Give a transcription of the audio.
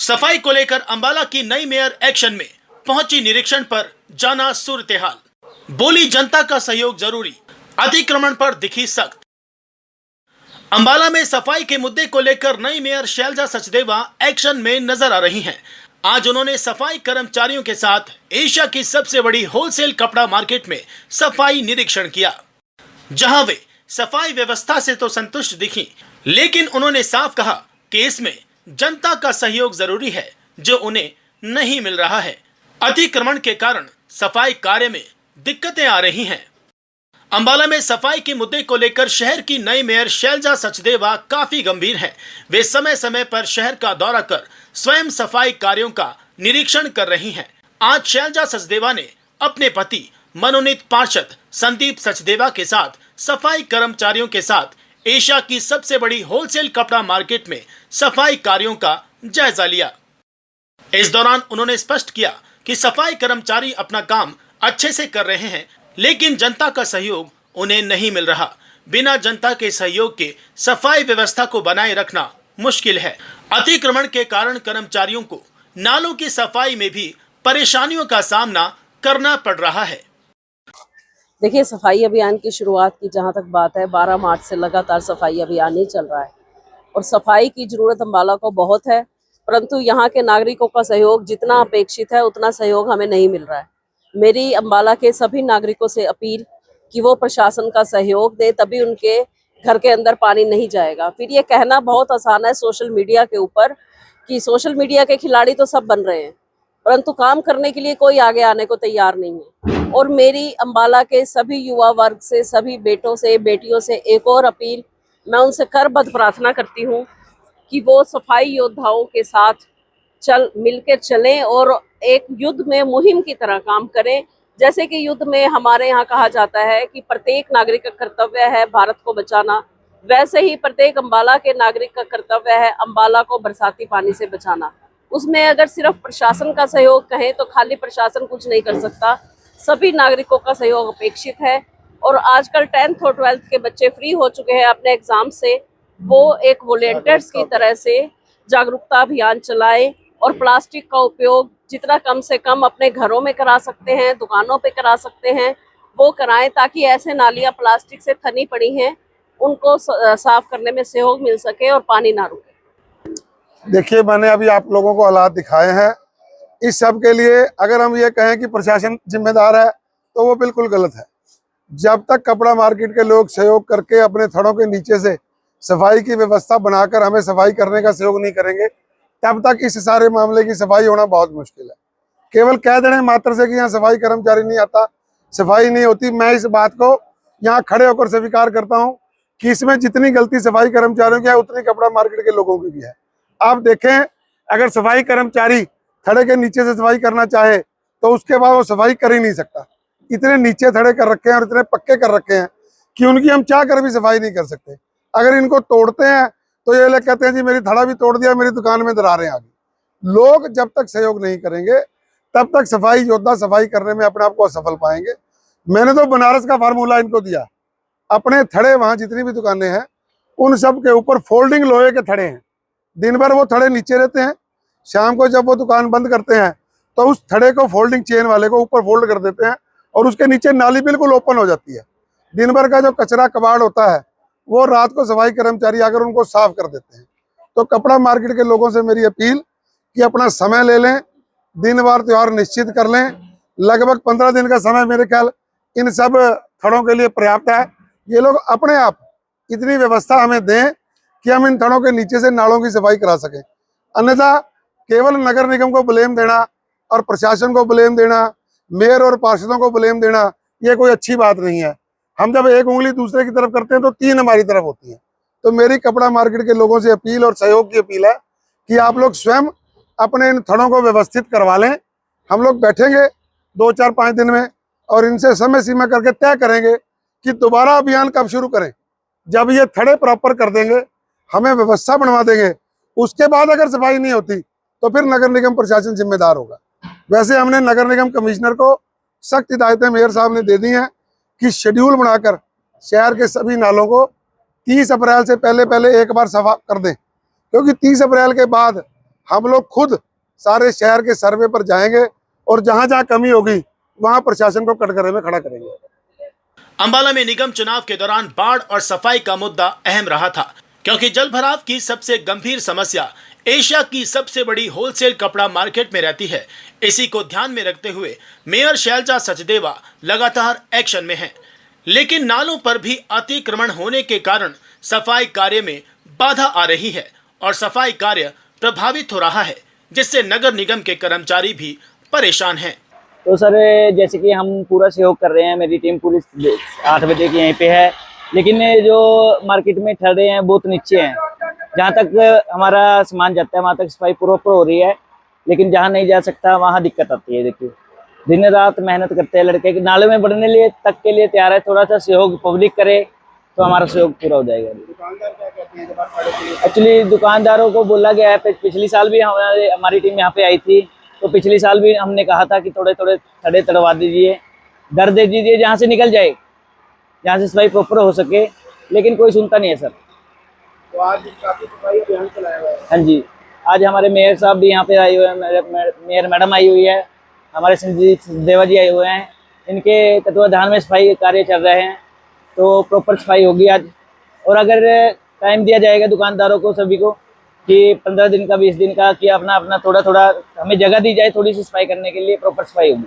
सफाई को लेकर अंबाला की नई मेयर एक्शन में पहुंची। निरीक्षण पर जाना सूरत हाल, बोली जनता का सहयोग जरूरी, अतिक्रमण पर दिखी सख्त। अंबाला में सफाई के मुद्दे को लेकर नई मेयर शैलजा सचदेवा एक्शन में नजर आ रही हैं। आज उन्होंने सफाई कर्मचारियों के साथ एशिया की सबसे बड़ी होलसेल कपड़ा मार्केट में सफाई निरीक्षण किया, जहां वे सफाई व्यवस्था से तो संतुष्ट दिखी, लेकिन उन्होंने साफ कहा कि इसमें जनता का सहयोग जरूरी है, जो उन्हें नहीं मिल रहा है। अतिक्रमण के कारण सफाई कार्य में दिक्कतें आ रही हैं। अंबाला में सफाई के मुद्दे को लेकर शहर की नई मेयर शैलजा सचदेवा काफी गंभीर हैं। वे समय समय पर शहर का दौरा कर स्वयं सफाई कार्यों का निरीक्षण कर रही हैं। आज शैलजा सचदेवा ने अपने पति मनोनीत पार्षद संदीप सचदेवा के साथ सफाई कर्मचारियों के साथ एशिया की सबसे बड़ी होलसेल कपड़ा मार्केट में सफाई कार्यों का जायजा लिया। इस दौरान उन्होंने स्पष्ट किया कि सफाई कर्मचारी अपना काम अच्छे से कर रहे हैं, लेकिन जनता का सहयोग उन्हें नहीं मिल रहा। बिना जनता के सहयोग के सफाई व्यवस्था को बनाए रखना मुश्किल है। अतिक्रमण के कारण कर्मचारियों को नालों की सफाई में भी परेशानियों का सामना करना पड़ रहा है। देखिए, सफाई अभियान की शुरुआत की जहां तक बात है, 12 मार्च से लगातार सफाई अभियान ही चल रहा है और सफाई की जरूरत अंबाला को बहुत है, परंतु यहाँ के नागरिकों का सहयोग जितना अपेक्षित है उतना सहयोग हमें नहीं मिल रहा है। मेरी अंबाला के सभी नागरिकों से अपील कि वो प्रशासन का सहयोग दे, तभी उनके घर के अंदर पानी नहीं जाएगा। फिर ये कहना बहुत आसान है सोशल मीडिया के ऊपर कि सोशल मीडिया के खिलाड़ी तो सब बन रहे हैं, परंतु काम करने के लिए कोई आगे आने को तैयार नहीं है। और मेरी अंबाला के सभी युवा वर्ग से, सभी बेटों से, बेटियों से एक और अपील, मैं उनसे करबद्ध प्रार्थना करती हूँ कि वो सफाई योद्धाओं के साथ मिलकर चलें और एक युद्ध में मुहिम की तरह काम करें। जैसे कि युद्ध में हमारे यहाँ कहा जाता है कि प्रत्येक नागरिक का कर्तव्य है भारत को बचाना, वैसे ही प्रत्येक अंबाला के नागरिक का कर्तव्य है अंबाला को बरसाती पानी से बचाना। उसमें अगर सिर्फ प्रशासन का सहयोग कहें तो खाली प्रशासन कुछ नहीं कर सकता, सभी नागरिकों का सहयोग अपेक्षित है। और आजकल 10th और 12th के बच्चे फ्री हो चुके हैं अपने एग्जाम से, वो एक वॉलेंटियर्स की तरह से जागरूकता अभियान चलाएं और प्लास्टिक का उपयोग जितना कम से कम अपने घरों में करा सकते हैं, दुकानों पे करा सकते हैं, वो कराएं, ताकि ऐसे नालियां प्लास्टिक से थनी पड़ी हैं उनको साफ करने में सहयोग मिल सके और पानी ना रुके। देखिए, मैंने अभी आप लोगों को हालात दिखाए हैं। इस सब के लिए अगर हम ये कहें कि प्रशासन जिम्मेदार है तो वो बिल्कुल गलत है। जब तक कपड़ा मार्केट के लोग सहयोग करके अपने थड़ों के नीचे से सफाई की व्यवस्था बनाकर हमें सफाई करने का सहयोग नहीं करेंगे, तब तक इस सारे मामले की सफाई होना बहुत मुश्किल है। केवल कह देने मात्र से कि यहाँ सफाई कर्मचारी नहीं आता, सफाई नहीं होती, मैं इस बात को यहाँ खड़े होकर स्वीकार करता हूँ कि इसमें जितनी गलती सफाई कर्मचारियों की है उतनी कपड़ा मार्केट के लोगों की भी है। आप देखें, अगर सफाई कर्मचारी थड़े के नीचे से सफाई करना चाहे तो उसके बाद वो सफाई कर ही नहीं सकता। इतने नीचे थड़े कर रखे हैं और इतने पक्के कर रखे हैं कि उनकी हम चाह कर भी सफाई नहीं कर सकते। अगर इनको तोड़ते हैं तो ये लोग कहते हैं जी मेरी थड़ा भी तोड़ दिया, मेरी दुकान में दरारें आ गई। लोग जब तक सहयोग नहीं करेंगे तब तक सफाई योद्धा सफाई करने में अपने आप को असफल पाएंगे। मैंने तो बनारस का फार्मूला इनको दिया, अपने थड़े वहाँ जितनी भी दुकानें हैं उन सब के ऊपर फोल्डिंग लोहे के थड़े हैं। दिन भर वो थड़े नीचे रहते हैं, शाम को जब वो दुकान बंद करते हैं तो उस थड़े को फोल्डिंग चेन वाले को ऊपर फोल्ड कर देते हैं और उसके नीचे नाली बिल्कुल ओपन हो जाती है। दिन भर का जो कचरा कबाड़ होता है वो रात को सफाई कर्मचारी आकर उनको साफ कर देते हैं। तो कपड़ा मार्केट के लोगों से मेरी अपील कि अपना समय ले लें, दिन वार त्योहार निश्चित कर लें। लगभग 15 दिन का समय मेरे ख्याल इन सब थड़ों के लिए पर्याप्त है। ये लोग अपने आप इतनी व्यवस्था हमें दें कि हम इन थड़ों के नीचे से नालों की सफाई करा सकें। अन्यथा केवल नगर निगम को ब्लेम देना और प्रशासन को ब्लेम देना, मेयर और पार्षदों को ब्लेम देना, ये कोई अच्छी बात नहीं है। हम जब एक उंगली दूसरे की तरफ करते हैं तो 3 हमारी तरफ होती है। तो मेरी कपड़ा मार्केट के लोगों से अपील और सहयोग की अपील है कि आप लोग स्वयं अपने इन थड़ों को व्यवस्थित करवा लें। हम लोग बैठेंगे 2, 4, 5 दिन में और इनसे समय सीमा करके तय करेंगे कि दोबारा अभियान कब शुरू करें। जब ये थड़े प्रॉपर कर देंगे, हमें व्यवस्था बनवा देंगे, उसके बाद अगर सफाई नहीं होती तो फिर नगर निगम प्रशासन जिम्मेदार होगा। वैसे हमने नगर निगम कमिश्नर को सख्त हिदायतें मेयर साहब ने दे दी हैं कि शेड्यूल बनाकर शहर के सभी नालों को 30 अप्रैल से पहले एक बार सफा कर दें, क्योंकि 30 अप्रैल के बाद हम लोग खुद सारे शहर के सर्वे पर जाएंगे और जहां जहां कमी होगी वहां प्रशासन को कटघरे में खड़ा करेंगे। अंबाला में निगम चुनाव के दौरान बाढ़ और सफाई का मुद्दा अहम रहा था, क्योंकि जल भराव की सबसे गंभीर समस्या एशिया की सबसे बड़ी होलसेल कपड़ा मार्केट में रहती है। इसी को ध्यान में रखते हुए मेयर शैलजा सचदेवा लगातार एक्शन में हैं। लेकिन नालों पर भी अतिक्रमण होने के कारण सफाई कार्य में बाधा आ रही है और सफाई कार्य प्रभावित हो रहा है, जिससे नगर निगम के कर्मचारी भी परेशान हैं। तो सर जैसे कि हम पूरा सहयोग कर रहे हैं, मेरी टीम पूरी 8 बजे की यहीं पे है, लेकिन जो मार्केट में ठहरे हैं बहुत नीचे हैं। जहाँ तक हमारा सामान जाता है वहाँ तक सफाई प्रॉपर हो रही है, लेकिन जहाँ नहीं जा सकता वहाँ दिक्कत आती है। देखिए दिन रात मेहनत करते हैं लड़के, नाले में बढ़ने लिए तक के लिए तैयार है। थोड़ा सा सहयोग पब्लिक करे तो हमारा सहयोग पूरा हो जाएगा। एक्चुअली दुकानदारों को बोला गया है, पिछली साल भी हमारी टीम यहाँ पे आई थी, तो पिछली साल भी हमने कहा था कि थोड़े थोड़े थड़े तड़वा दीजिए, दर दे दीजिए, जहाँ से निकल जाए, जहाँ से सफाई प्रॉपर हो सके, लेकिन कोई सुनता नहीं है सर। तो आज काफी सफाई अभियान चलाया हुआ है। हाँ जी, आज हमारे मेयर साहब भी यहाँ पे आए हुए हैं, मेयर मैडम आई हुई है, हमारे संजीव देवा जी आए हुए हैं। इनके तत्वाधान में सफाई कार्य चल रहे हैं, तो प्रॉपर सफाई होगी आज। और अगर टाइम दिया जाएगा दुकानदारों को सभी को कि 15 दिन का 20 दिन का, कि अपना अपना थोड़ा थोड़ा हमें जगह दी जाए थोड़ी सी सफाई करने के लिए, प्रॉपर सफाई होगी।